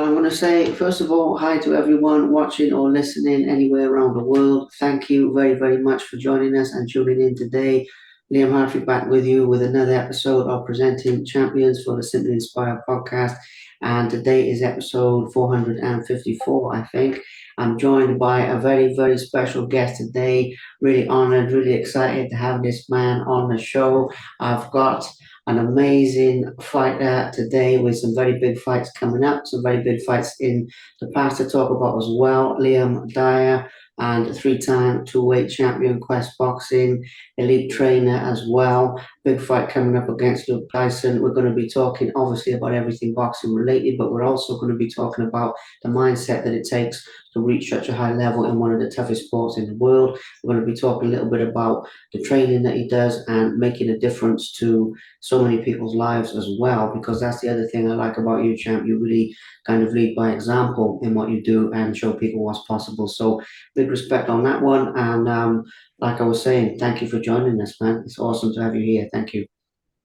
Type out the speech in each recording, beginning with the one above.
I'm going to say, first of all, hi to everyone watching or listening anywhere around the world. Thank you very, very much for joining us and tuning in today. Liam Hartley back with you with another episode of Presenting Champions for the Simply Inspire podcast. And today is episode 454, I think. I'm joined by a very, very special guest today. Really honored, really excited to have this man on the show. I've got an amazing fighter today with some very big fights coming up, some very big fights in the past to talk about as well. Liam Dyer and three-time two-weight champion Quest Boxing, elite trainer as well. Big fight coming up against Luke Tyson. We're going to be talking obviously about everything boxing related, but we're also going to be talking about the mindset that it takes to reach such a high level in one of the toughest sports in the world. We're going to be talking a little bit about the training that he does and making a difference to so many people's lives as well, because that's the other thing I like about you, champ. You really kind of lead by example in what you do and show people what's possible. So big respect on that one. And like I was saying, thank you for joining us, man. It's awesome to have you here. Thank you.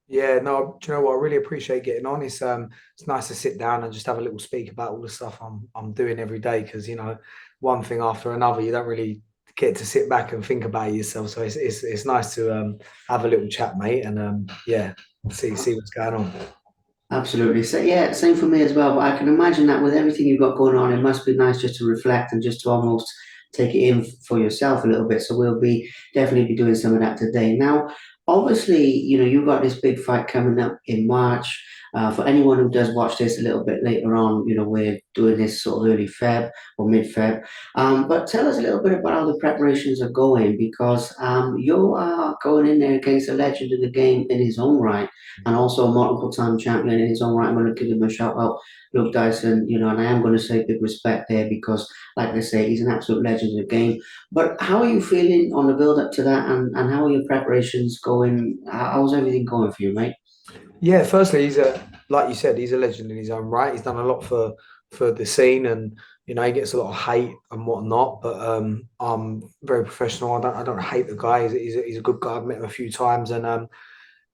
Yeah, no, do you know what? I really appreciate getting on. It's nice to sit down and just have a little speak about all the stuff I'm doing every day because one thing after another, you don't really get to sit back and think about yourself. So it's nice to have a little chat, mate, and yeah, see what's going on. Absolutely. So yeah, same for me as well. But I can imagine that with everything you've got going on, it must be nice just to reflect and just to almost take it in for yourself a little bit. So we'll be definitely be doing some of that today. Now, obviously, you've got this big fight coming up in March. For anyone who does watch this a little bit later on, we're doing this sort of early Feb or mid Feb. But tell us a little bit about how the preparations are going because you are going in there against a legend in the game in his own right and also a multiple time champion in his own right. I'm going to give him a shout out, Luke Dyson, and I am going to say big respect there because, like I say, he's an absolute legend in the game. But how are you feeling on the build up to that and how are your preparations going? How's everything going for you, mate? Yeah, firstly, like you said, he's a legend in his own right. He's done a lot for the scene, and he gets a lot of hate and whatnot. But I'm very professional. I don't hate the guy. He's a good guy. I've met him a few times, and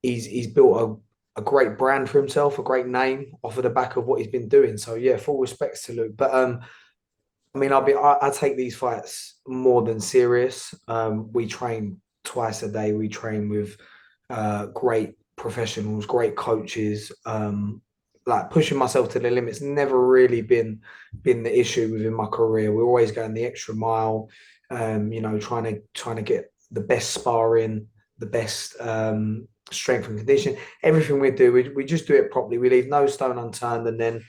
he's built a great brand for himself, a great name off of the back of what he's been doing. So yeah, full respects to Luke. But I mean, I take these fights more than serious. We train twice a day. We train with great professionals, great coaches. Like pushing myself to the limits never really been the issue within my career. We're always going the extra mile. Trying to get the best sparring, the best strength and condition. Everything we do, we just do it properly. We leave no stone unturned, and then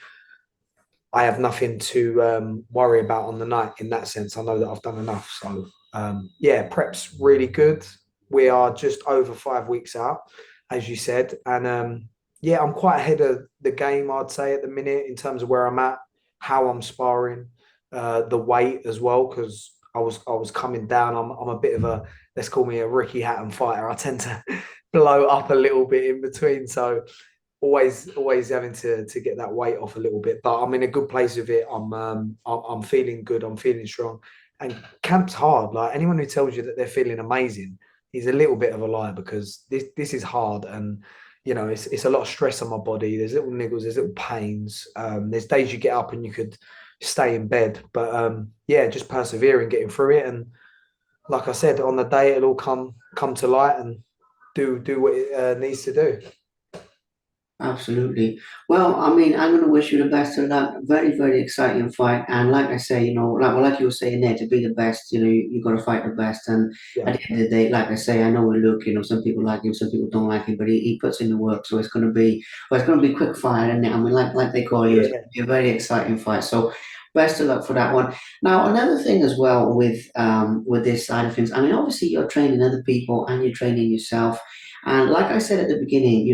I have nothing to worry about on the night in that sense. I know that I've done enough. So, yeah, prep's really good. We are just over 5 weeks out, as you said. And yeah, I'm quite ahead of the game, I'd say, at the minute in terms of where I'm at, how I'm sparring, the weight as well, because I was coming down. I'm a bit of a, let's call me a Ricky Hatton fighter. I tend to blow up a little bit in between. So, always having to get that weight off a little bit, but I'm in a good place with it. I'm feeling good. I'm feeling strong, and camp's hard. Like anyone who tells you that they're feeling amazing is a little bit of a lie because this is hard, and it's a lot of stress on my body. There's little niggles, there's little pains. There's days you get up and you could stay in bed, but yeah, just persevering, getting through it, and like I said, on the day it'll all come to light and do what it needs to do. Absolutely. Well, I mean, I'm going to wish you the best of luck. Very, very exciting fight. And like I say, like you were saying there, to be the best, you got to fight the best. And Yeah. at the end of the day, like I say, I know we look, some people like him, some people don't like him, but he puts in the work. So it's going to be quick fire, isn't it? I mean, like they call you, it's going Yeah. to be a very exciting fight. So best of luck for that one. Now, another thing as well with this side of things, I mean, obviously you're training other people and you're training yourself. And like I said at the beginning,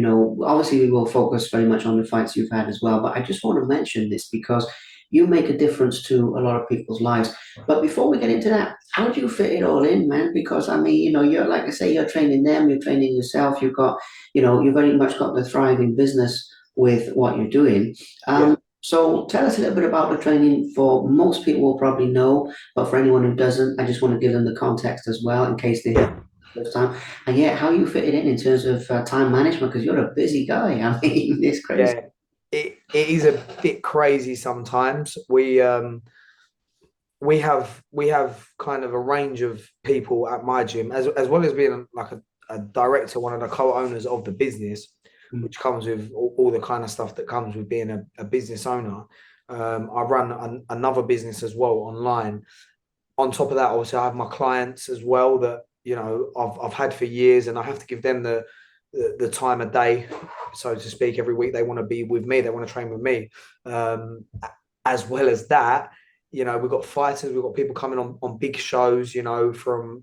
obviously we will focus very much on the fights you've had as well. But I just want to mention this because you make a difference to a lot of people's lives. But before we get into that, how do you fit it all in, man? Because I mean, you're like I say, you're training them, you're training yourself. You've got, you very much got the thriving business with what you're doing. Yeah. So tell us a little bit about the training. For most people will probably know, but for anyone who doesn't, I just want to give them the context as well in case they hear Yeah. first time. And yeah, how you fit it in terms of time management because you're a busy guy. I mean, it's crazy. Yeah, it it is a bit crazy sometimes. We have kind of a range of people at my gym, as well as being like a director, one of the co-owners of the business, Mm. which comes with all the kind of stuff that comes with being a business owner. I run another business as well online. On top of that, obviously, I have my clients as well that I've had for years, and I have to give them the time of day, so to speak. Every week they want to be with me, they want to train with me. Um, as well as that, we've got fighters, we've got people coming on big shows, from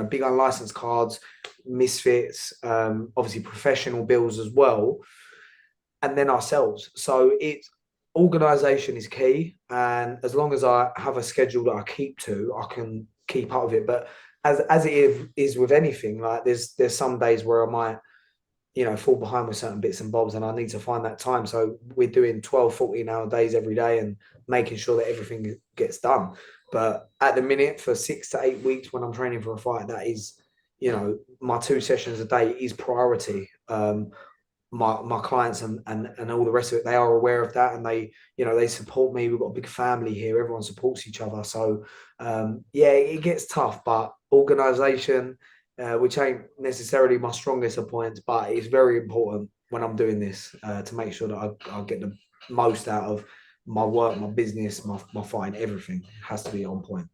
big unlicensed cards, misfits, obviously professional bills as well, and then ourselves. So it's organization is key, and as long as I have a schedule that I keep to, I can keep up with it. But as it is with anything, like there's some days where I might fall behind with certain bits and bobs, and I need to find that time. So we're doing 12 14-hour days every day and making sure that everything gets done. But at the minute, for 6 to 8 weeks when I'm training for a fight, that is, my 2 sessions a day is priority. My clients and all the rest of it, they are aware of that, and they support me. We've got a big family here, everyone supports each other. So yeah, it gets tough, but organization, which ain't necessarily my strongest of points, but it's very important when I'm doing this, to make sure that I get the most out of my work, my business, my fighting. Everything has to be on point.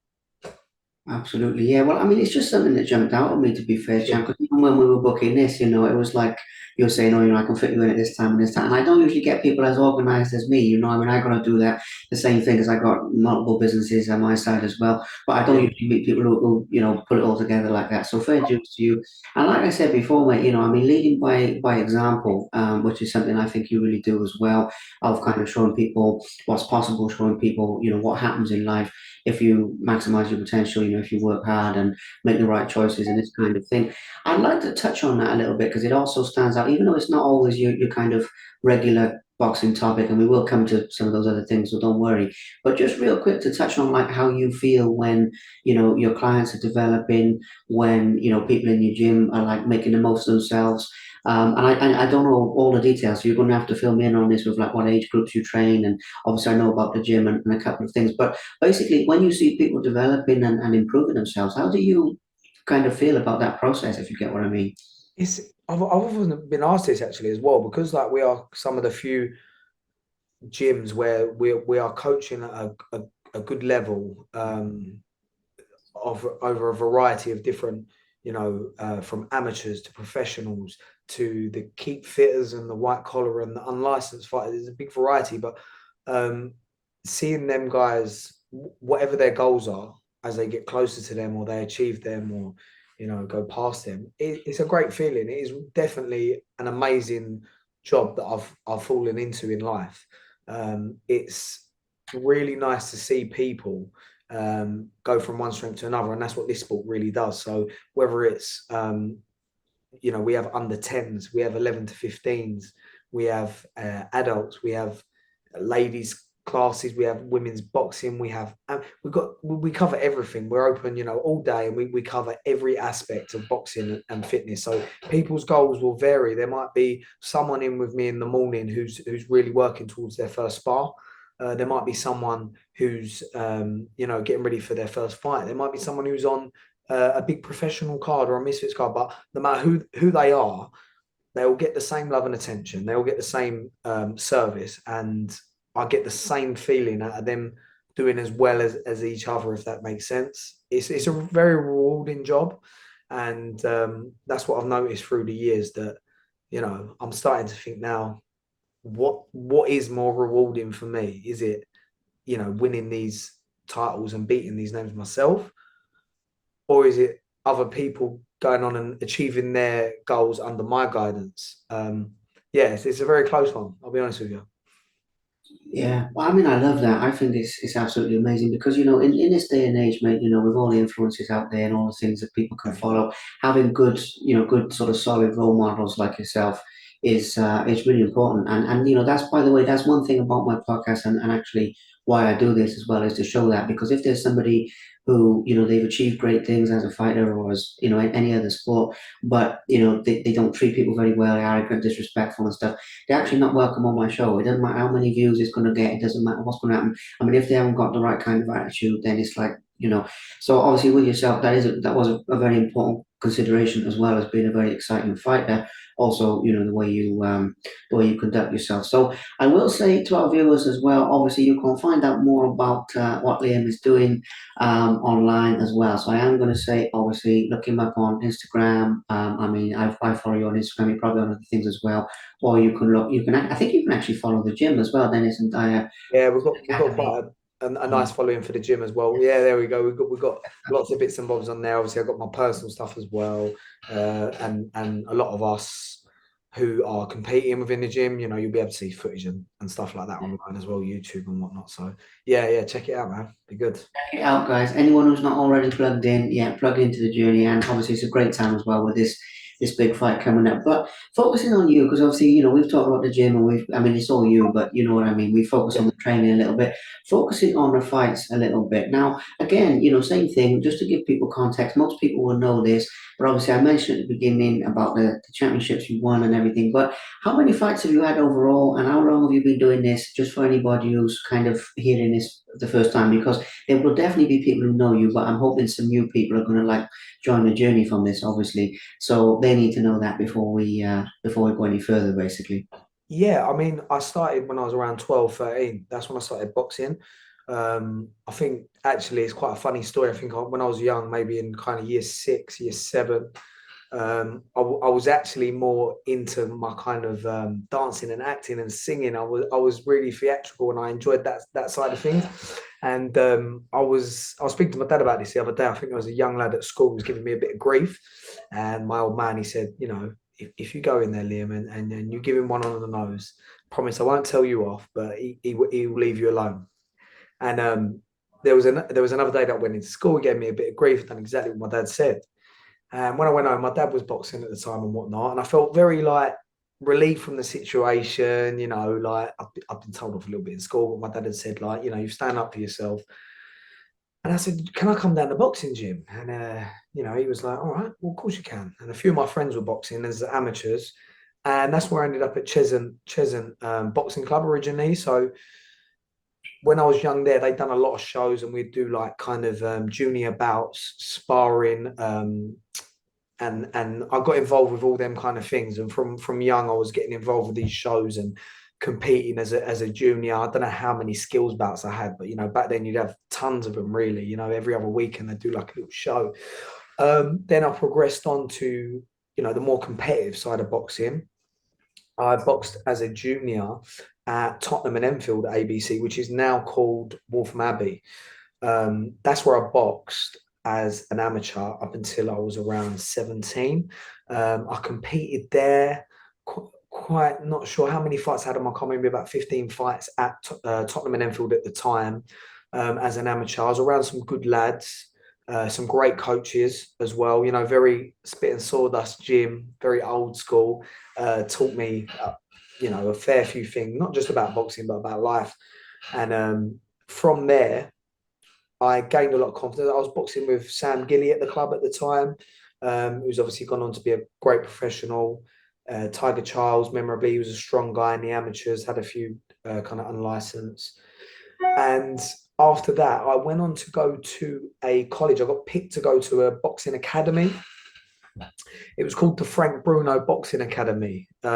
Absolutely, yeah. Well, I mean, it's just something that jumped out at me, to be fair, Champ. Sure. Because even when we were booking this, it was like you're saying, oh, I can fit you in at this time and this time. And I don't usually get people as organized as me. I mean, I got to do that the same thing because I got multiple businesses on my side as well. But I don't Yeah. usually meet people who put it all together like that. So fair dues to you. And like I said before, mate, I mean, leading by example, which is something I think you really do as well. Of kind of showing people what's possible, showing people, what happens in life if you maximize your potential, if you work hard and make the right choices and this kind of thing. I'd like to touch on that a little bit because it also stands out, even though it's not always your kind of regular boxing topic, and we will come to some of those other things, so don't worry. But just real quick to touch on like how you feel when, your clients are developing, when, people in your gym are like making the most of themselves. And I don't know all the details, so you're going to have to fill me in on this with like what age groups you train, and obviously I know about the gym and a couple of things. But basically, when you see people developing and improving themselves, how do you kind of feel about that process, if you get what I mean? It's I've often been asked this actually as well, because like we are some of the few gyms where we are coaching at a good level, of over a variety of different, from amateurs to professionals to the keep fitters and the white collar and the unlicensed fighters. There's a big variety, but um, seeing them guys, whatever their goals are, as they get closer to them or they achieve them or go past them, it's a great feeling. It is definitely an amazing job that I've fallen into in life. It's really nice to see people go from one strength to another, and that's what this sport really does. So whether it's we have under 10s, we have 11 to 15s, we have adults, we have ladies classes, we have women's boxing, we cover everything. We're open all day, and we cover every aspect of boxing and fitness. So people's goals will vary. There might be someone in with me in the morning who's really working towards their first spar. There might be someone who's getting ready for their first fight. There might be someone who's on a big professional card or a misfits card. But no matter who they are, they will get the same love and attention. They will get the same service, and I get the same feeling out of them doing as well as each other, if that makes sense. It's a very rewarding job, and that's what I've noticed through the years, that I'm starting to think now, what is more rewarding for me? Is it winning these titles and beating these names myself, or is it other people going on and achieving their goals under my guidance? Yeah, it's a very close one. I'll be honest with you. Yeah, well, I mean, I love that. I think it's absolutely amazing because, in this day and age, mate, with all the influences out there and all the things that people can follow, having good, good sort of solid role models like yourself is really important. And that's, by the way, that's one thing about my podcast, and actually why I do this as well, is to show that, because if there's somebody who, they've achieved great things as a fighter or as, in any other sport, but, they don't treat people very well, they're arrogant, disrespectful and stuff. They're actually not welcome on my show. It doesn't matter how many views it's going to get, it doesn't matter what's going to happen. I mean, if they haven't got the right kind of attitude, then it's like, so obviously with yourself, that was a very important consideration as well as being a very exciting fighter. Also, the way you conduct yourself. So I will say to our viewers as well, obviously you can find out more about what Liam is doing online as well. So I am going to say, obviously, look him up on Instagram. I mean, I follow you on Instagram. You probably on other things as well. Or you can look. I think you can actually follow the gym as well. Dennis and Dyer Yeah, we've got Academy. quite a nice following for the gym as well. Yeah, there we go. We've got lots of bits and bobs on there. Obviously, I've got my personal stuff as well, and a lot of us who are competing within the gym. You'll be able to see footage and stuff like that online as well, YouTube and whatnot. So yeah, check it out, man. Be good. Check it out, guys. Anyone who's not already plugged in, yeah, plug into the journey. And obviously, it's a great time as well with this big fight coming up. But focusing on you, because obviously, we've talked about the gym and I mean, it's all you, but you know what I mean. We focus Yeah. on the training a little bit, focusing on the fights a little bit. Now, again, same thing, just to give people context, most people will know this, but obviously, I mentioned at the beginning about the championships you won and everything. But how many fights have you had overall, and how long have you been doing this? Just for anybody who's kind of hearing this the first time, because there will definitely be people who know you, but I'm hoping some new people are going to like join the journey from this, obviously. So they need to know that before we go any further, basically. Yeah, I mean, I started when I was around 12, 13. That's when I started boxing. I think actually it's quite a funny story. I think when I was young, maybe in kind of year six, year seven, I was actually more into my kind of dancing and acting and singing. I was really theatrical and I enjoyed that side of things. And I was speaking to my dad about this the other day. I think there was a young lad at school who was giving me a bit of grief, and my old man he said, if you go in there, Liam, and you give him one on the nose, promise I won't tell you off, but he will leave you alone. And there was another day that I went into school. He gave me a bit of grief, done exactly what my dad said. And when I went home, my dad was boxing at the time and whatnot, and I felt very like relieved from the situation. Like I've been told off a little bit in school, but my dad had said like, you stand up for yourself. And I said, can I come down to the boxing gym? And he was like, all right, well, of course you can. And a few of my friends were boxing as amateurs, and that's where I ended up at Cheshunt Boxing Club originally. So when I was young there, they'd done a lot of shows, and we'd do like kind of junior bouts, sparring, and I got involved with all them kind of things. And from young, I was getting involved with these shows and competing as a junior. I don't know how many skills bouts I had, but back then you'd have tons of them. Really, every other weekend they'd do like a little show. Then I progressed on to the more competitive side of boxing. I boxed as a junior at Tottenham and Enfield ABC, which is now called Waltham Abbey. That's where I boxed as an amateur up until I was around 17. I competed there, quite not sure how many fights I had on my comment, maybe about 15 fights at Tottenham and Enfield at the time as an amateur. I was around some good lads. Some great coaches as well, very spit and sawdust gym, very old school, taught me, a fair few things, not just about boxing, but about life. And from there, I gained a lot of confidence. I was boxing with Sam Gilly at the club at the time, who's obviously gone on to be a great professional. Tiger Charles, memorably, he was a strong guy in the amateurs, had a few kind of unlicensed. And after that, I went on to go to a college. I got picked to go to a boxing academy. It was called the Frank Bruno Boxing Academy. I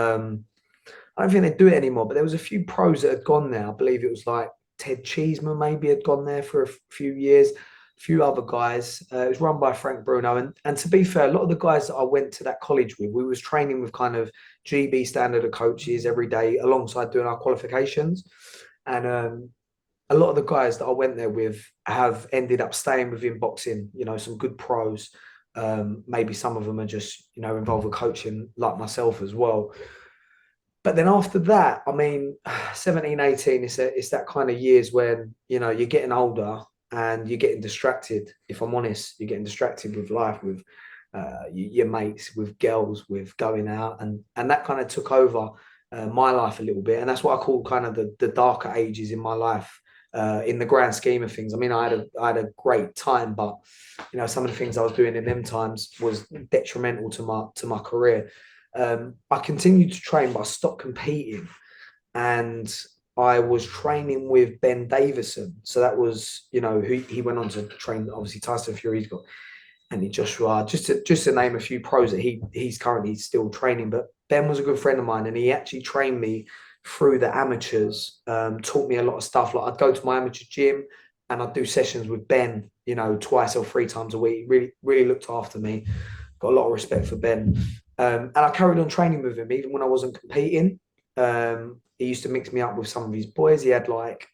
don't think they do it anymore, but there was a few pros that had gone there. I believe it was like Ted Cheeseman maybe had gone there for a few years, a few other guys. It was run by Frank Bruno. And to be fair, a lot of the guys that I went to that college with, we was training with kind of GB standard of coaches every day alongside doing our qualifications. And a lot of the guys that I went there with have ended up staying within boxing, some good pros. Maybe some of them are just, involved with coaching like myself as well. But then after that, I mean, 17, 18, it's that kind of years when, you're getting older and you're getting distracted. If I'm honest, you're getting distracted with life, with your mates, with girls, with going out. And that kind of took over my life a little bit. And that's what I call kind of the darker ages in my life. in the grand scheme of things. I mean, I had a great time, but some of the things I was doing in them times was detrimental to my career. I continued to train, but I stopped competing, and I was training with Ben Davison. So that was, who he went on to train. Obviously, Tyson Fury's got Anthony Joshua, just to name a few pros that he's currently still training. But Ben was a good friend of mine, and he actually trained me through the amateurs. Taught me a lot of stuff. Like I'd go to my amateur gym, and I'd do sessions with Ben, twice or three times a week. Really, really looked after me. Got a lot of respect for Ben, and I carried on training with him even when I wasn't competing. He used to mix me up with some of his boys. He had like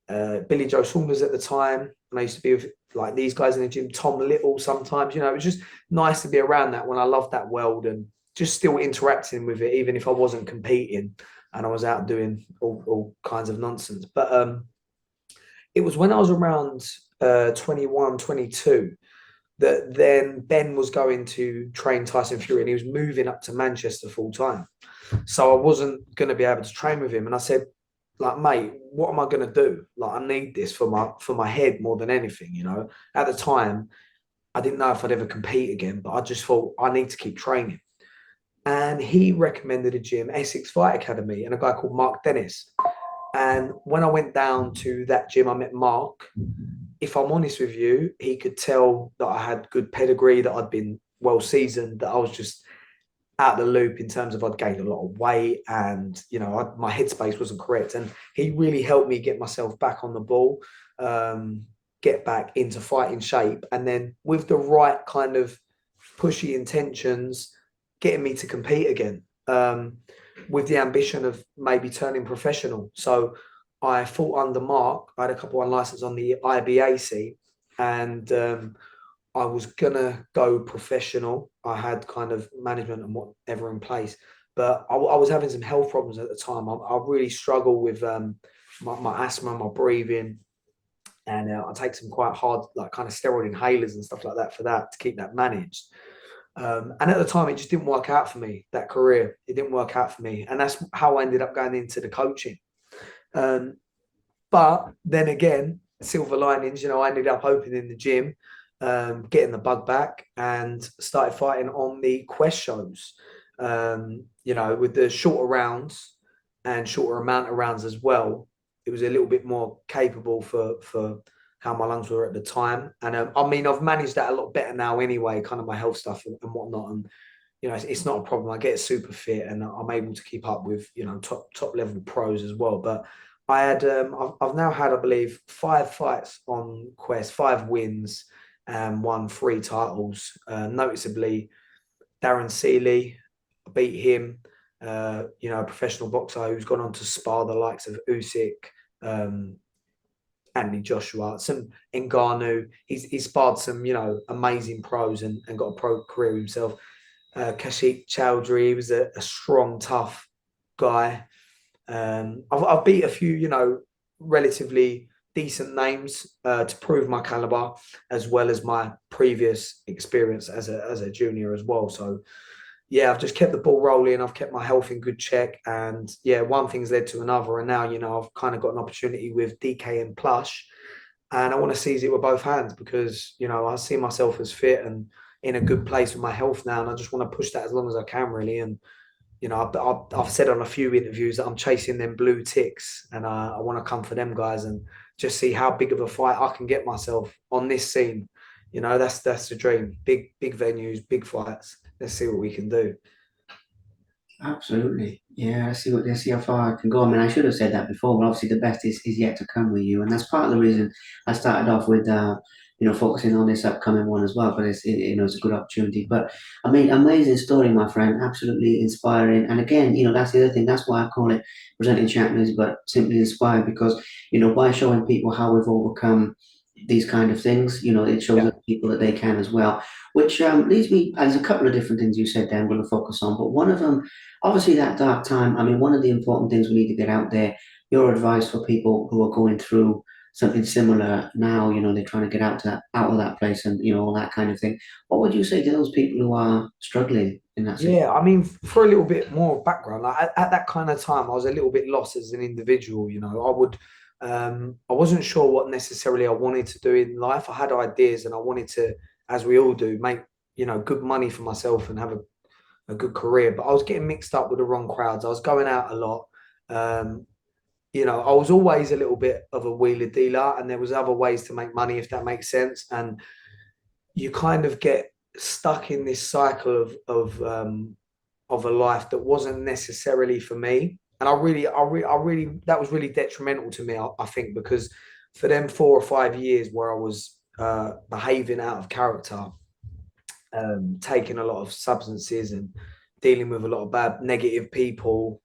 Billy Joe Saunders at the time, and I used to be with like these guys in the gym, Tom Little sometimes. It was just nice to be around that when I loved that world and just still interacting with it, even if I wasn't competing and I was out doing all kinds of nonsense. But it was when I was around 21, 22 that then Ben was going to train Tyson Fury, and he was moving up to Manchester full time. So I wasn't going to be able to train with him. And I said, like, mate, what am I going to do? Like, I need this for my head more than anything. At the time, I didn't know if I'd ever compete again, but I just thought I need to keep training. And he recommended a gym, Essex Fight Academy, and a guy called Mark Dennis. And when I went down to that gym, I met Mark. If I'm honest with you, he could tell that I had good pedigree, that I'd been well seasoned, that I was just out the loop in terms of I'd gained a lot of weight, and my headspace wasn't correct. And he really helped me get myself back on the ball, get back into fighting shape, and then with the right kind of pushy intentions, getting me to compete again, with the ambition of maybe turning professional. So I fought under Mark. I had a couple of licenses on the IBAC, and I was gonna go professional. I had kind of management and whatever in place, but I was having some health problems at the time. I really struggle with my asthma, my breathing, and I take some quite hard, like kind of steroid inhalers and stuff like that for that to keep that managed. And at the time, it just didn't work out for me. That career, it didn't work out for me, and that's how I ended up going into the coaching. Um, but then again, silver linings, I ended up opening the gym, getting the bug back, and started fighting on the Quest shows. With the shorter rounds and shorter amount of rounds as well, it was a little bit more capable for how my lungs were at the time. And I mean, I've managed that a lot better now anyway, kind of my health stuff and whatnot. And it's not a problem. I get super fit, and I'm able to keep up with top level pros as well. But I had I've now had, I believe, 5 fights on Quest, 5 wins, and won 3 titles. Noticeably, Darren Seeley, I beat him. A professional boxer who's gone on to spar the likes of Usyk, Anthony Joshua, some Ngannou. He's sparred some amazing pros and got a pro career himself. Kashif Chowdhury, he was a strong, tough guy. I've beat a few, relatively decent names to prove my caliber, as well as my previous experience as a junior as well. So, yeah, I've just kept the ball rolling. I've kept my health in good check, and yeah, one thing's led to another. And now, I've kind of got an opportunity with DKM Plush, and I want to seize it with both hands because I see myself as fit and in a good place with my health now, and I just want to push that as long as I can, really. And I've said on a few interviews that I'm chasing them blue ticks, and I want to come for them guys and just see how big of a fight I can get myself on this scene. That's the dream. Big venues, big fights. Let's see what we can do. Absolutely. Yeah, let's see how far I can go. I mean, I should have said that before, but obviously the best is yet to come with you. And that's part of the reason I started off with, focusing on this upcoming one as well, but it's a good opportunity. But I mean, amazing story, my friend. Absolutely inspiring. And again, that's the other thing. That's why I call it presenting champions, but simply inspired because, by showing people how we've overcome these kind of things, it shows Yeah. other people that they can as well. Which leads me, there's a couple of different things you said there I'm going to focus on, but one of them, obviously, that dark time. I mean, one of the important things we need to get out there, your advice for people who are going through something similar now, they're trying to get out of that place and, all that kind of thing. What would you say to those people who are struggling in that situation? Yeah, I mean, for a little bit more background, like at that kind of time, I was a little bit lost as an individual. I would I wasn't sure what necessarily I wanted to do in life. I had ideas and I wanted to, as we all do, make good money for myself and have a good career. But I was getting mixed up with the wrong crowds. I was going out a lot. Um, I was always a little bit of a wheeler dealer, and there was other ways to make money, if that makes sense. And you kind of get stuck in this cycle of a life that wasn't necessarily for me. And I really, that was really detrimental to me, I think, because for them 4 or 5 years where I was behaving out of character, taking a lot of substances and dealing with a lot of bad, negative people,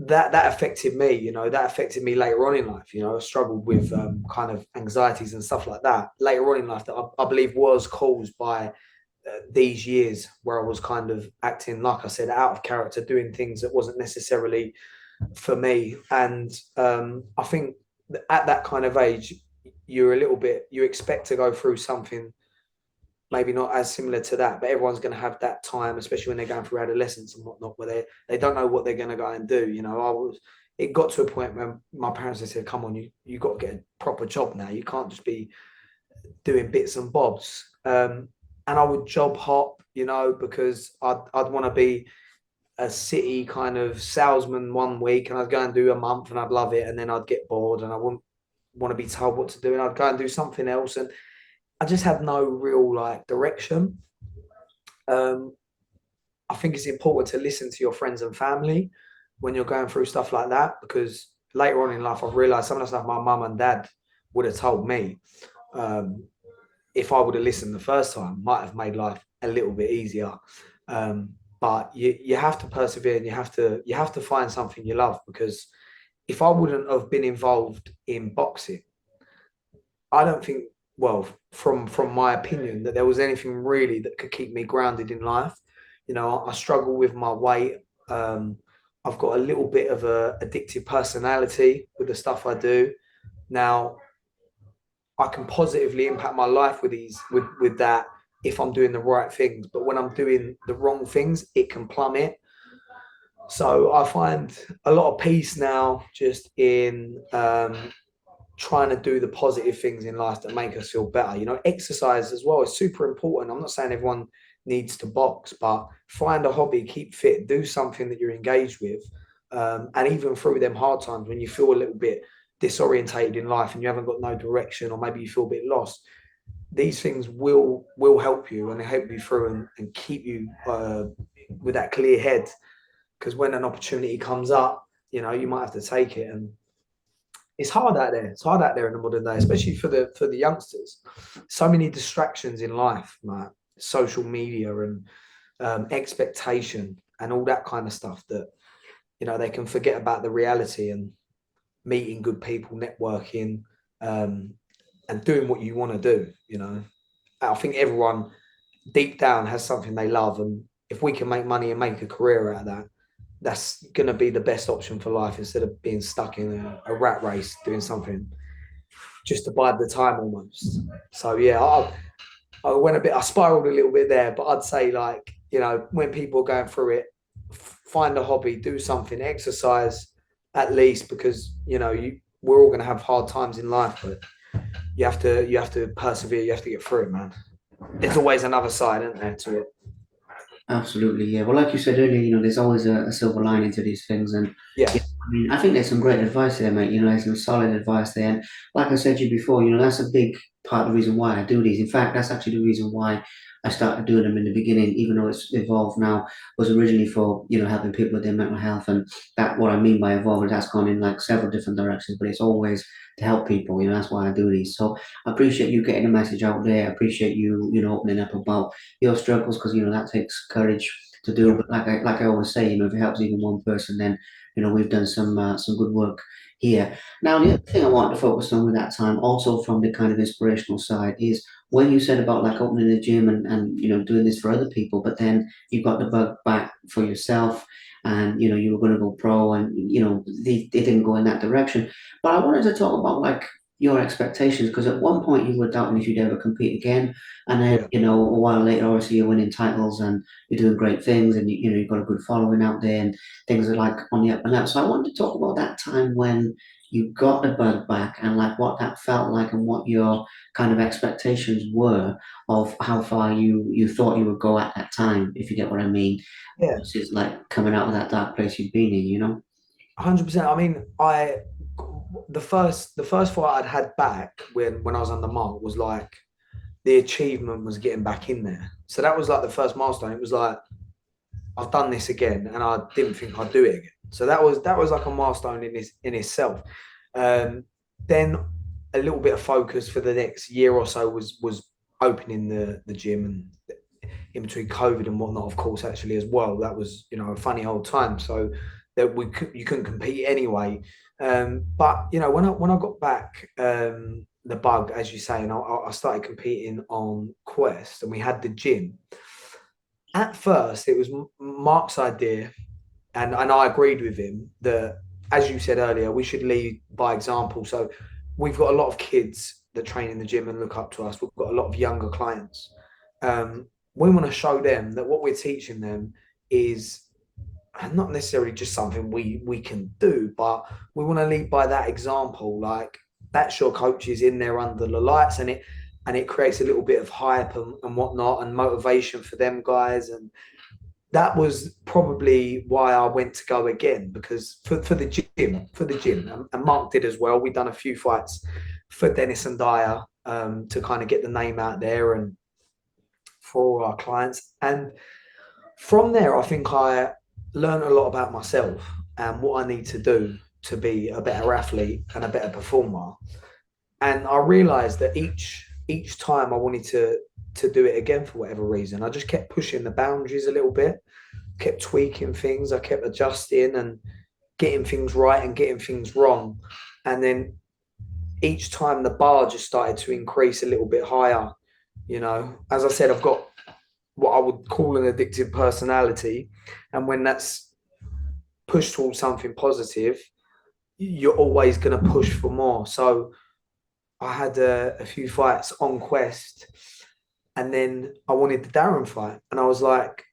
that affected me. That affected me later on in life. I struggled with kind of anxieties and stuff like that later on in life that I believe was caused by these years where I was kind of acting, like I said, out of character, doing things that wasn't necessarily for me. And I think that at that kind of age, you expect to go through something maybe not as similar to that, but everyone's going to have that time, especially when they're going through adolescence and whatnot, where they don't know what they're going to go and do. It got to a point where my parents said, "Come on, you got to get a proper job now. You can't just be doing bits and bobs." And I would job hop, because I'd want to be a city kind of salesman one week, and I'd go and do a month, and I'd love it, and then I'd get bored, and I wouldn't want to be told what to do, and I'd go and do something else, and I just had no real like direction. Um, I think it's important to listen to your friends and family when you're going through stuff like that, because later on in life, I've realized some of the stuff my mum and dad would have told me, um, if I would have listened the first time, might have made life a little bit easier. But you have to persevere, and you have to find something you love, because if I wouldn't have been involved in boxing, I don't think, well, from my opinion, that there was anything really that could keep me grounded in life. I struggle with my weight. Um, I've got a little bit of a addictive personality with the stuff I do. Now, I can positively impact my life with that if I'm doing the right things. But when I'm doing the wrong things, it can plummet. So I find a lot of peace now just in trying to do the positive things in life that make us feel better. Exercise as well is super important. I'm not saying everyone needs to box, but find a hobby, keep fit, do something that you're engaged with. And even through them hard times when you feel a little bit disorientated in life and you haven't got no direction, or maybe you feel a bit lost, these things will help you, and they help you through and keep you with that clear head. Because when an opportunity comes up, you might have to take it. And it's hard out there. It's hard out there in the modern day, especially for the youngsters. So many distractions in life, like social media and expectation and all that kind of stuff, that they can forget about the reality and meeting good people, networking, um, and doing what you want to do. I think everyone deep down has something they love, and if we can make money and make a career out of that, that's going to be the best option for life, instead of being stuck in a rat race doing something just to bide the time almost. So yeah, I went a bit, I spiraled a little bit there, but I'd say, like, when people are going through it, find a hobby, do something, exercise at least, because we're all going to have hard times in life, but you have to persevere, you have to get through it, man. There's always another side, isn't there, to it? Absolutely, yeah. Well, like you said earlier, there's always a silver lining to these things, and Yeah, yeah, I mean, I think there's some great advice there, mate. There's some solid advice there, and like I said to you before, that's a big part of the reason why I do these. In fact, that's actually the reason why I started doing them in the beginning, even though it's evolved now. Was originally for helping people with their mental health, and that what I mean by evolved, that's gone in like several different directions, but it's always to help people. That's why I do these. So I appreciate you getting the message out there. I appreciate you, opening up about your struggles, because that takes courage to do. yeah, But like I always say, if it helps even one person, then we've done some good work here. Now, the other thing I want to focus on with that time, also from the kind of inspirational side, is when you said about like opening a gym and doing this for other people, but then you got the bug back for yourself. And you were going to go pro, and they didn't go in that direction. But I wanted to talk about like your expectations? Because at one point you were doubting if you'd ever compete again, and then Yeah. a while later, obviously you're winning titles and you're doing great things, and you've got a good following out there, and things are like on the up and up. So I wanted to talk about that time when you got the bug back and like what that felt like and what your kind of expectations were of how far you thought you would go at that time, if you get what I mean. Yeah. This is like coming out of that dark place you've been in. 100%. I mean, the first fight I'd had back when I was under Mark was like the achievement was getting back in there. So that was like the first milestone. It was like I've done this again, and I didn't think I'd do it again. So that was like a milestone in itself. Um, then a little bit of focus for the next year or so was opening the gym, and in between COVID and whatnot, of course, actually as well. That was a funny old time. So that you couldn't compete anyway. But when I got back, the bug, as you say, and I started competing on Quest, and we had the gym. At first, it was Mark's idea, and I agreed with him that, as you said earlier, we should lead by example. So we've got a lot of kids that train in the gym and look up to us. We've got a lot of younger clients. We want to show them that what we're teaching them is not necessarily just something we can do, but we want to lead by that example. Like that's your coaches in there under the lights, and it creates a little bit of hype and whatnot and motivation for them guys. And that was probably why I went to go again, because for the gym, and Mark did as well. We'd done a few fights for Dennis and Dyer, to kind of get the name out there and for all our clients. And from there, I think I learned a lot about myself and what I need to do to be a better athlete and a better performer. And I realized that each time I wanted to do it again for whatever reason, I just kept pushing the boundaries a little bit, kept tweaking things, I kept adjusting and getting things right and getting things wrong. And then each time the bar just started to increase a little bit higher. As I said, I've got what I would call an addictive personality. And when that's pushed towards something positive, you're always going to push for more. So I had a few fights on Quest, and then I wanted the Darren fight. And I was like,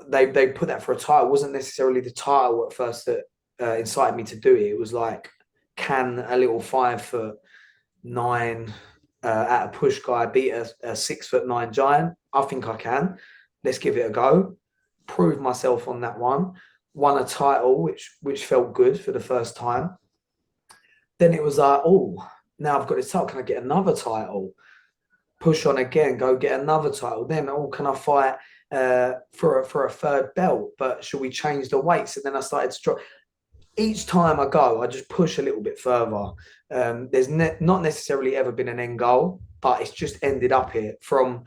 they put that for a title. It wasn't necessarily the title at first that incited me to do it. It was like, can a little 5'9" at a push guy beat a 6'9" giant? I think I can. Let's give it a go. Prove myself on that one. Won a title, which felt good for the first time. Then it was like, oh, now I've got this title. Can I get another title? Push on again, go get another title. Then, oh, can I fight for a third belt? But should we change the weights? And then I started to drop. Each time I go, I just push a little bit further. There's not necessarily ever been an end goal, but it's just ended up here. From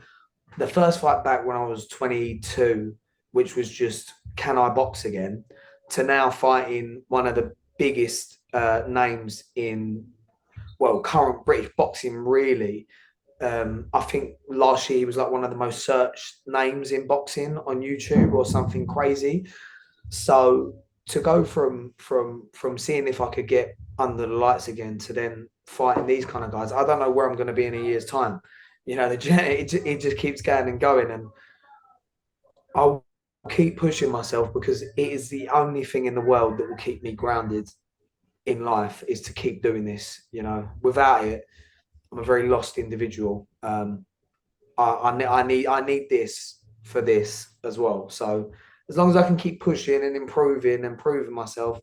the first fight back when I was 22, which was just, can I box again, to now fighting one of the biggest names in, well, current British boxing, really. I think last year he was like one of the most searched names in boxing on YouTube or something crazy. So to go from seeing if I could get under the lights again to then fighting these kind of guys, I don't know where I'm going to be in a year's time. It just keeps going and going, and I'll keep pushing myself because it is the only thing in the world that will keep me grounded in life, is to keep doing this. Without it, I'm a very lost individual. I need this for this as well. So as long as I can keep pushing and improving and proving myself,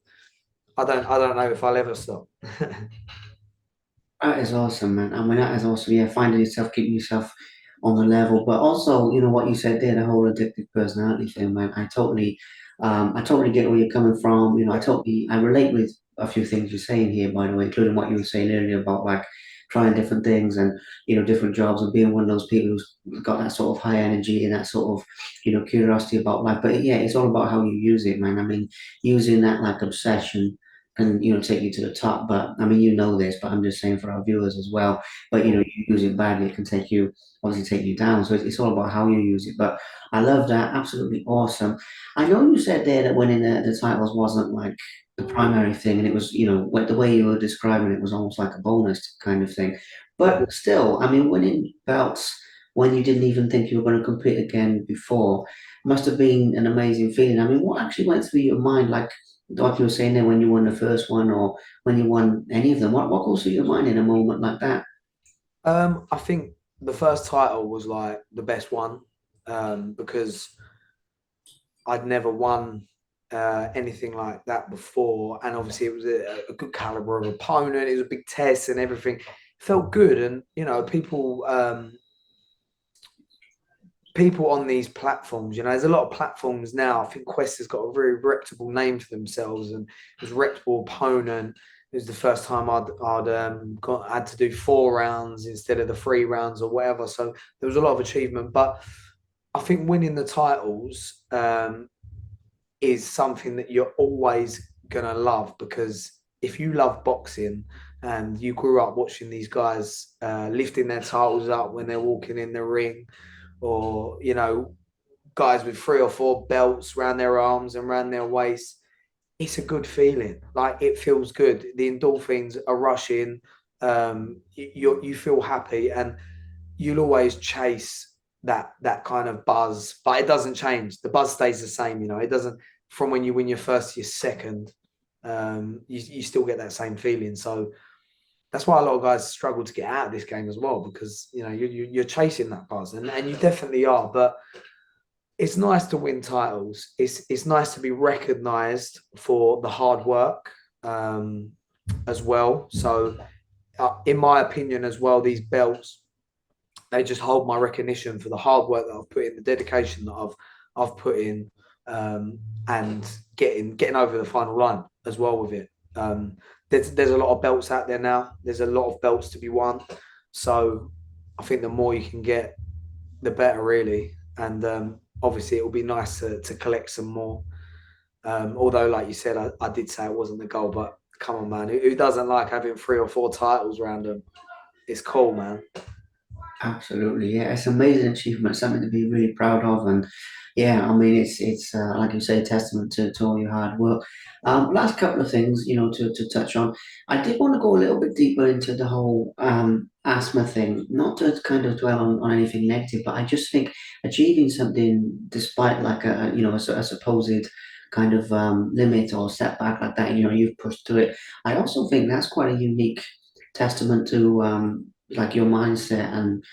I don't know if I'll ever stop. That is awesome, man. I mean, that is awesome. Yeah, finding yourself, keeping yourself on the level, but also, what you said there, the whole addictive personality thing, man. I totally get where you're coming from. Yeah. I relate with a few things you're saying here, by the way, including what you were saying earlier about like trying different things and different jobs and being one of those people who's got that sort of high energy and that sort of curiosity about life. But yeah, it's all about how you use it, man. I mean, using that like obsession can take you to the top. But I mean, this, but I'm just saying for our viewers as well. But Cool. you use it badly, it can obviously take you down. So it's all about how you use it. But I love that, absolutely awesome. I know you said there that winning the titles wasn't like the primary thing, and it was, the way you were describing it was almost like a bonus kind of thing. But still, I mean, winning belts when you didn't even think you were going to compete again before must have been an amazing feeling. I mean, what actually went through your mind, like you were saying there, when you won the first one or when you won any of them? What goes through your mind in a moment like that? I think the first title was like the best one, because I'd never won anything like that before, and obviously it was a good caliber of opponent. It was a big test and everything. It felt good, and people on these platforms. There's a lot of platforms now. I think Quest has got a very reputable name for themselves, and it was a reputable opponent. It was the first time had to do 4 rounds instead of the 3 rounds or whatever. So there was a lot of achievement, but I think winning the titles is something that you're always gonna love, because if you love boxing and you grew up watching these guys lifting their titles up when they're walking in the ring, or guys with 3 or 4 belts around their arms and around their waist, it's a good feeling. Like, it feels good. The endorphins are rushing. You feel happy, and you'll always chase that kind of buzz, but it doesn't change. The buzz stays the same. It doesn't, from when you win your first to your second. You still get that same feeling. So that's why a lot of guys struggle to get out of this game as well, because you're chasing that buzz, and you definitely are. But it's nice to win titles. It's nice to be recognised for the hard work, as well. So, in my opinion, as well, these belts, they just hold my recognition for the hard work that I've put in, the dedication that I've put in, and getting over the final line as well with it. There's a lot of belts out there now. There's a lot of belts to be won. So I think the more you can get, the better, really. And obviously, it will be nice to collect some more. Although, like you said, I did say it wasn't the goal, but come on, man, who doesn't like having 3 or 4 titles around them? It's cool, man. Absolutely, yeah, it's an amazing achievement, something to be really proud of, and yeah, I mean, it's like you say, a testament to all your hard work. Last couple of things, to touch on. I did want to go a little bit deeper into the whole asthma thing, not to kind of dwell on anything negative, but I just think achieving something despite like a supposed kind of limit or setback like that, you've pushed through it. I also think that's quite a unique testament to like your mindset and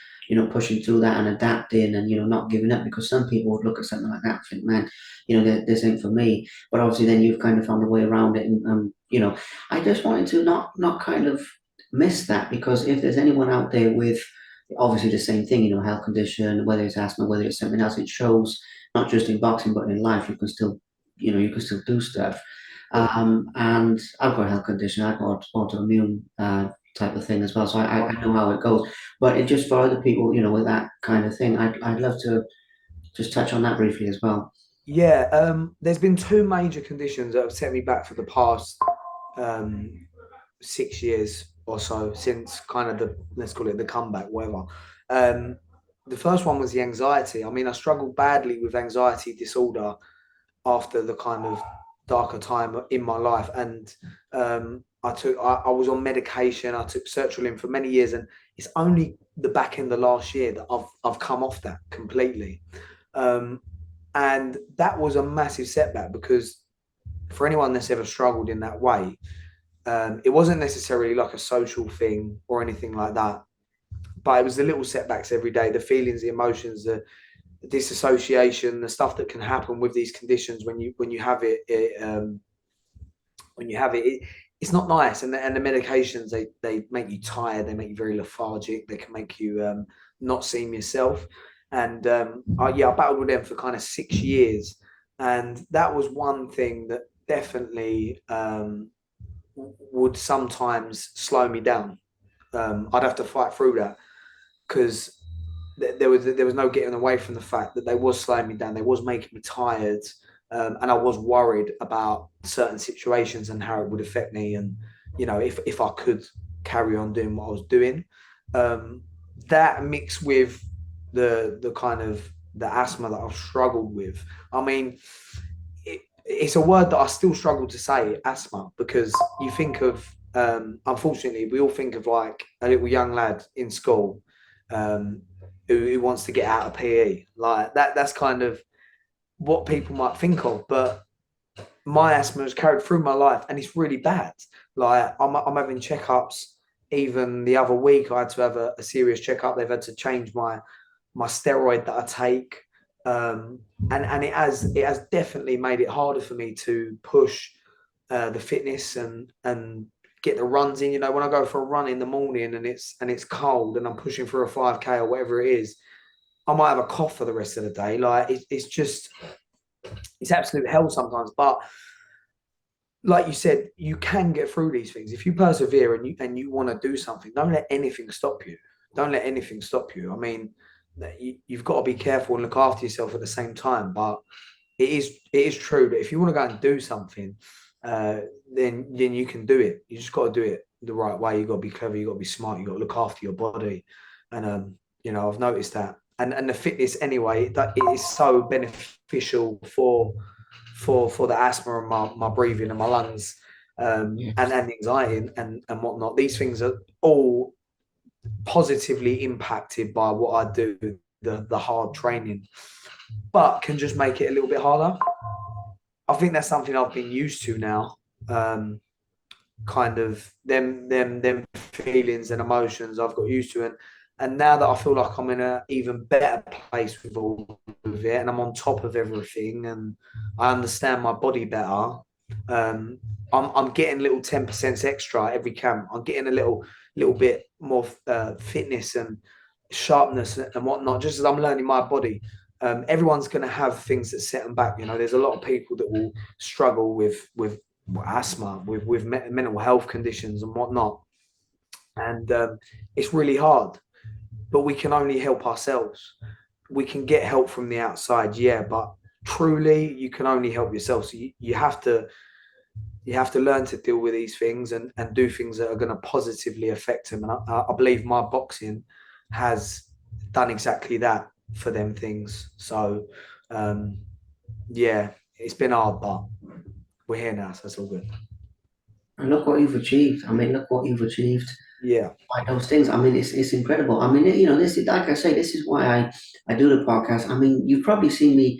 pushing through that and adapting and not giving up, because some people would look at something like that and think, man, this ain't for me. But obviously then you've kind of found a way around it, and I just wanted to not kind of miss that, because if there's anyone out there with obviously the same thing, health condition, whether it's asthma, whether it's something else, it shows not just in boxing but in life. You can still do stuff. And I've got a health condition. I've got autoimmune type of thing as well. So I know how it goes. But it just for other people, with that kind of thing, I'd love to just touch on that briefly as well. Yeah, there's been 2 major conditions that have set me back for the past um, 6 years or so, since kind of the, let's call it, the comeback, whatever. Um, the first one was the anxiety. I mean, I struggled badly with anxiety disorder after the kind of darker time in my life, and I was on medication. I took sertraline for many years, and it's only the back end of last year that I've come off that completely. Um, and that was a massive setback, because for anyone that's ever struggled in that way, it wasn't necessarily like a social thing or anything like that, but it was the little setbacks every day, the feelings, the emotions, the disassociation, the stuff that can happen with these conditions when you have it, it's not nice. And the medications, they make you tired, they make you very lethargic, they can make you not seem yourself. And I battled with them for kind of 6 years, and that was one thing that definitely would sometimes slow me down. I'd have to fight through that, because there was no getting away from the fact that they was slowing me down. They was making me tired, and I was worried about certain situations and how it would affect me, and if I could carry on doing what I was doing. Um, that mixed with the kind of the asthma that I've struggled with. I mean, it's a word that I still struggle to say, asthma, because you think of, unfortunately, we all think of like a little young lad in school um, who wants to get out of PE. Like that's kind of what people might think of. But my asthma has carried through my life and it's really bad. Like I'm having checkups. Even the other week, I had to have a serious checkup. They've had to change my steroid that I take, and it has definitely made it harder for me to push the fitness and get the runs in. You know, when I go for a run in the morning and it's cold and I'm pushing for a 5K or whatever it is, I might have a cough for the rest of the day. Like it's just it's absolute hell sometimes. But like you said, you can get through these things if you persevere and you want to do something. Don't let anything stop you. Don't let anything stop you. I mean, you've got to be careful and look after yourself at the same time. But it is true that if you want to go and do something, uh, then you can do it. You just got to do it the right way. You got to be clever. You got to be smart. You got to look after your body. And I've noticed that. And the fitness anyway, that it is so beneficial for the asthma and my breathing and my lungs, and anxiety and whatnot. These things are all positively impacted by what I do, the hard training, but can just make it a little bit harder. I think that's something I've been used to now. Kind of them feelings and emotions I've got used to, and now that I feel like I'm in an even better place with all of it, and I'm on top of everything, and I understand my body better. Um, I'm getting little 10% extra every camp. I'm getting a little bit more fitness and sharpness and whatnot, just as I'm learning my body. Everyone's going to have things that set them back. You know, there's a lot of people that will struggle with asthma, with mental health conditions and whatnot, and it's really hard. But we can only help ourselves. We can get help from the outside, yeah, but truly, you can only help yourself. So you have to learn to deal with these things and do things that are going to positively affect them. And I believe my boxing has done exactly that for them things. So, um, yeah, it's been hard, but we're here now, so that's all good. And look what you've achieved. I mean, look what you've achieved Yeah. by those things. I mean, it's incredible. I mean, this is like I say, this is why I do the podcast. I mean, you've probably seen me,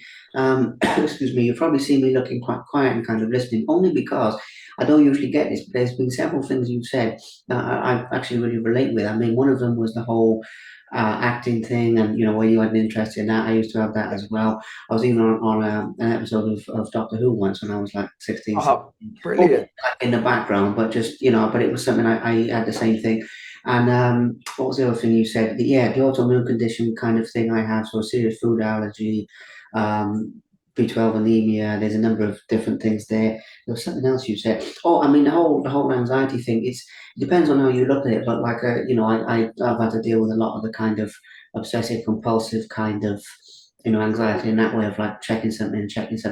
excuse me, you've probably seen me looking quite quiet and kind of listening, only because I don't usually get this. But there's been several things you've said that I actually really relate with. I mean, one of them was the whole acting thing, and where you had an interest in that. I used to have that as well. I was even on an episode of Doctor Who once when I was like 16, Oh, 17, brilliant. in the background, but just but it was something I had the same thing. And what was the other thing you said? Yeah, the autoimmune condition kind of thing I have, so serious food allergy, B12 anemia. There's a number of different things there. There was something else you said. Oh, I mean the whole anxiety thing. It depends on how you look at it, but like I've had to deal with a lot of the kind of obsessive compulsive kind of anxiety in that way of like checking something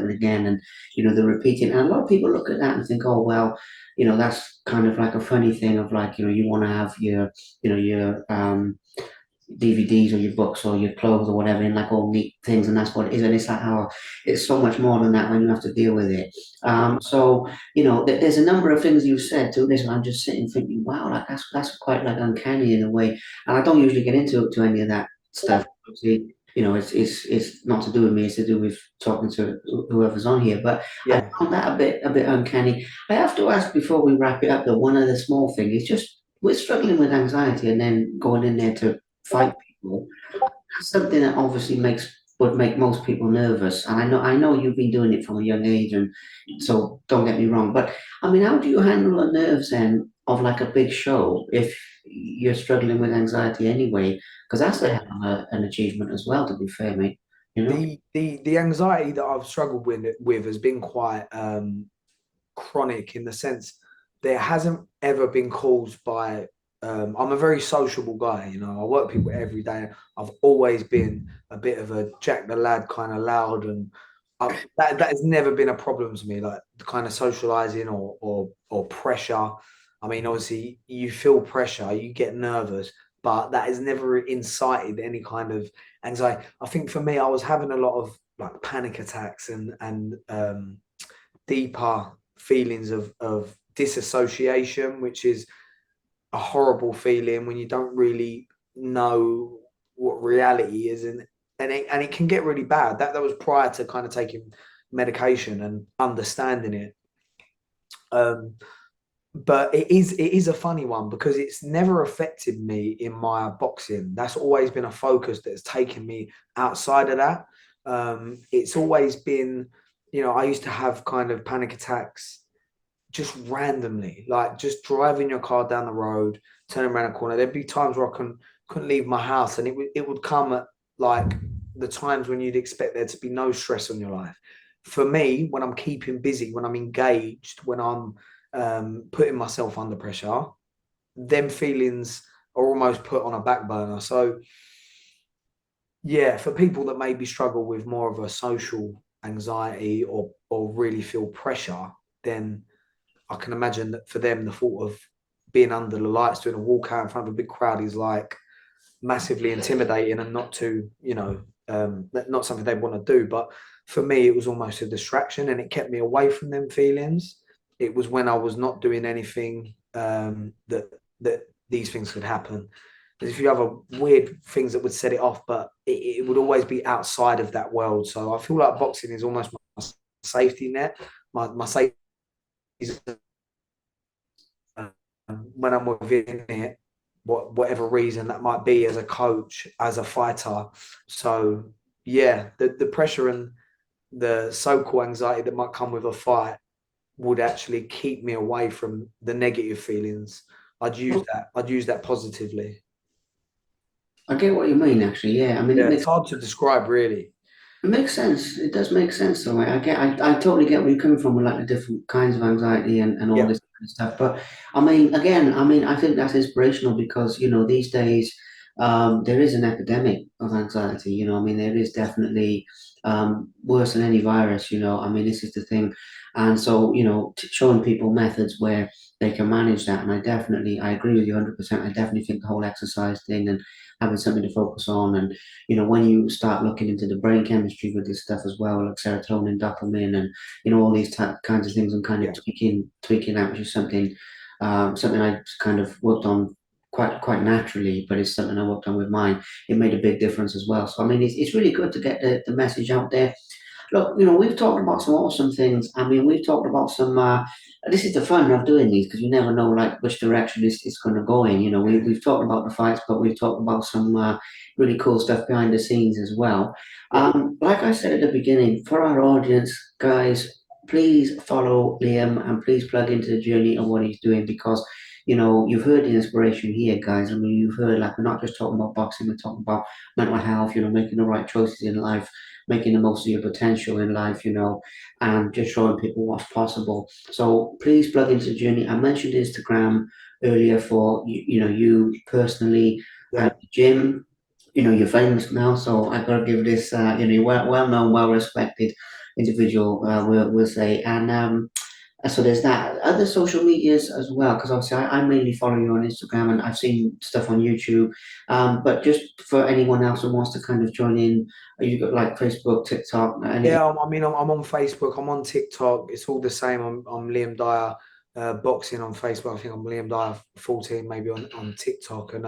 again, and the repeating. And a lot of people look at that and think, oh well, that's kind of like a funny thing of like you want to have your DVDs or your books or your clothes or whatever in like all neat things, and that's what it is. And it's like, oh, it's so much more than that when you have to deal with it. So there's a number of things you've said to this, and I'm just sitting thinking, wow, like that's quite like uncanny in a way. And I don't usually get into any of that stuff. Obviously, it's not to do with me; it's to do with talking to whoever's on here. But I Yeah. found that a bit uncanny. I have to ask before we wrap it up that one other small thing is just we're struggling with anxiety and then going in there to fight people. That's something that obviously would make most people nervous. And I know you've been doing it from a young age, and so don't get me wrong. But I mean, how do you handle the nerves then of like a big show if you're struggling with anxiety anyway? Because that's a hell of an achievement as well, to be fair, mate. You know? The anxiety that I've struggled with has been quite chronic in the sense there hasn't ever been caused by I'm a very sociable guy, I work with people every day. I've always been a bit of a Jack the Lad kind of loud, and that has never been a problem to me, like the kind of socializing or pressure. I mean, obviously you feel pressure, you get nervous, but that has never incited any kind of anxiety. I think for me, I was having a lot of like panic attacks and deeper feelings of disassociation, which is a horrible feeling when you don't really know what reality is, and it can get really bad. That was prior to kind of taking medication and understanding it. Um, but it is a funny one because it's never affected me in my boxing. That's always been a focus that's taken me outside of that. It's always been, I used to have kind of panic attacks just randomly, like just driving your car down the road, turning around a corner. There'd be times where I couldn't leave my house, and it would come at like the times when you'd expect there to be no stress on your life. For me, when I'm keeping busy, when I'm engaged, when I'm putting myself under pressure, them feelings are almost put on a back burner. So yeah, for people that maybe struggle with more of a social anxiety or really feel pressure, then I can imagine that for them, the thought of being under the lights, doing a walkout in front of a big crowd is like massively intimidating and not too, not something they want to do. But for me, it was almost a distraction and it kept me away from them feelings. It was when I was not doing anything that these things could happen. Because if you have a weird things that would set it off, but it would always be outside of that world. So I feel like boxing is almost my safety net, my safety when I'm within it, whatever reason that might be, as a coach, as a fighter. So yeah, the pressure and the so-called anxiety that might come with a fight would actually keep me away from the negative feelings. I'd use that positively. I get what you mean, actually. Yeah, I mean, Yeah, it's hard to describe really. it makes sense. It does make sense, though. I totally get where you're coming from with like the different kinds of anxiety and all Yeah, this kind of stuff. But I mean, again, I mean, I think that's inspirational because, these days, there is an epidemic of anxiety. I mean, there is definitely worse than any virus. I mean, this is the thing. And so, showing people methods where they can manage that. And I agree with you 100%. I definitely think the whole exercise thing and having something to focus on and when you start looking into the brain chemistry with this stuff as well, like serotonin, dopamine, and all these kinds of things, and kind of yeah, tweaking that, which is something I kind of worked on quite naturally, but it's something I worked on with mine. It made a big difference as well. So I mean, it's really good to get the message out there. Look, we've talked about some awesome things. I mean, we've talked about some. This is the fun of doing these because you never know like which direction it's going to go in. We've talked about the fights, but we've talked about some really cool stuff behind the scenes as well. yeah, Like I said at the beginning, for our audience, guys, please follow Liam and please plug into the journey of what he's doing because. You've heard the inspiration here, guys. I mean, you've heard like we're not just talking about boxing, we're talking about mental health, making the right choices in life, making the most of your potential in life, and just showing people what's possible. So please plug into the journey. I mentioned Instagram earlier for you personally and yeah. Jim. You're famous now, so I gotta give this you're well known, well respected individual, we'll say. And so there's that. Other social medias as well, because obviously I mainly follow you on Instagram and I've seen stuff on YouTube. But just for anyone else who wants to kind of join in, you got like Facebook, TikTok, anything. Yeah, I mean, I'm on Facebook, I'm on TikTok. It's all the same. I'm Liam Dyer, boxing on Facebook. I think I'm Liam Dyer 14, maybe on TikTok, and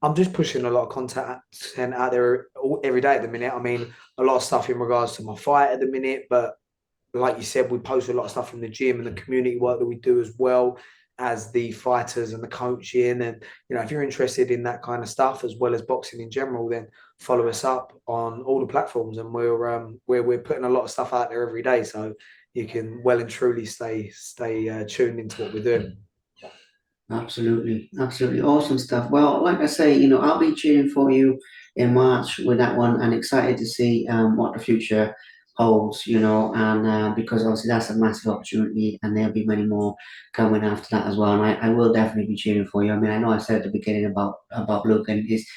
I'm just pushing a lot of content out there every day at the minute. I mean, a lot of stuff in regards to my fight at the minute, but like you said, we post a lot of stuff from the gym and the community work that we do as well as the fighters and the coaching. And if you're interested in that kind of stuff as well as boxing in general, then follow us up on all the platforms. And we're putting a lot of stuff out there every day, so you can well and truly stay tuned into what we're doing. Absolutely, absolutely awesome stuff. Well, like I say, I'll be cheering for you in March with that one, and excited to see what the future holds. And because obviously that's a massive opportunity, and there'll be many more coming after that as well. And I will definitely be cheering for you. I mean, I know I said at the beginning about Luke, and is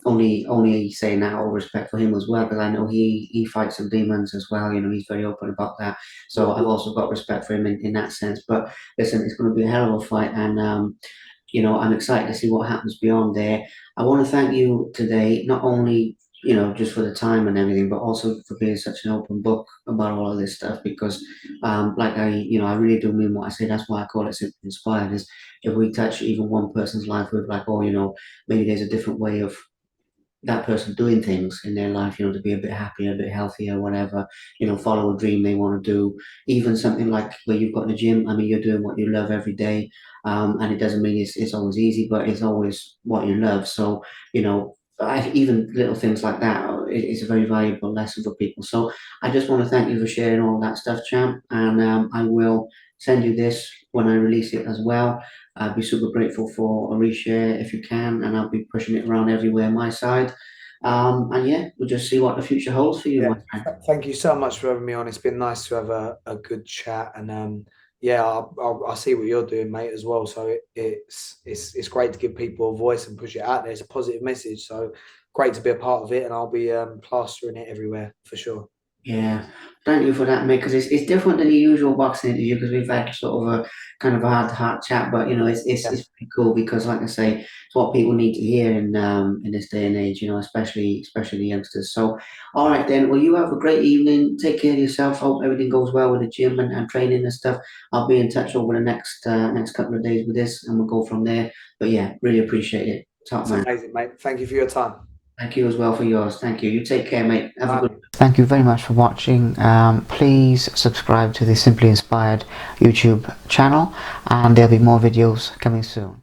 only saying that all respect for him as well, because I know he fights some demons as well. He's very open about that. So Yeah, I've also got respect for him in that sense. But listen, it's going to be a hell of a fight, and I'm excited to see what happens beyond there. I want to thank you today, not only just for the time and everything, but also for being such an open book about all of this stuff. Because, like I really do mean what I say. That's why I call it Simply Inspired. Is if we touch even one person's life with like, oh, maybe there's a different way of that person doing things in their life, to be a bit happier, a bit healthier, whatever, follow a dream they want to do. Even something like where you've got the gym, I mean, you're doing what you love every day. And it doesn't mean it's always easy, but it's always what you love. So, even little things like that is a very valuable lesson for people. So I just want to thank you for sharing all that stuff, champ. And I will send you this when I release it as well. I'd be super grateful for a reshare if you can, and I'll be pushing it around everywhere my side. And yeah, we'll just see what the future holds for you, Yeah, my friend. thank you so much for having me on. It's been nice to have a good chat, and yeah, I see what you're doing, mate, as well. So it's great to give people a voice and push it out there. It's a positive message, so great to be a part of it, and I'll be plastering it everywhere for sure. Yeah, thank you for that, mate. Because it's different than the usual boxing interview because we've had sort of a kind of a heart-to-heart chat. But Yeah, it's pretty cool because, like I say, it's what people need to hear in this day and age. Especially the youngsters. So, all right then. Well, you have a great evening. Take care of yourself. Hope everything goes well with the gym and training and stuff. I'll be in touch over the next couple of days with this, and we'll go from there. But yeah, really appreciate it. Top it's man. amazing, mate. Thank you for your time. Thank you as well for yours. Thank you. You take care, mate. Have a good. Bye. Thank you very much for watching. Please subscribe to the Simply Inspired YouTube channel, and there'll be more videos coming soon.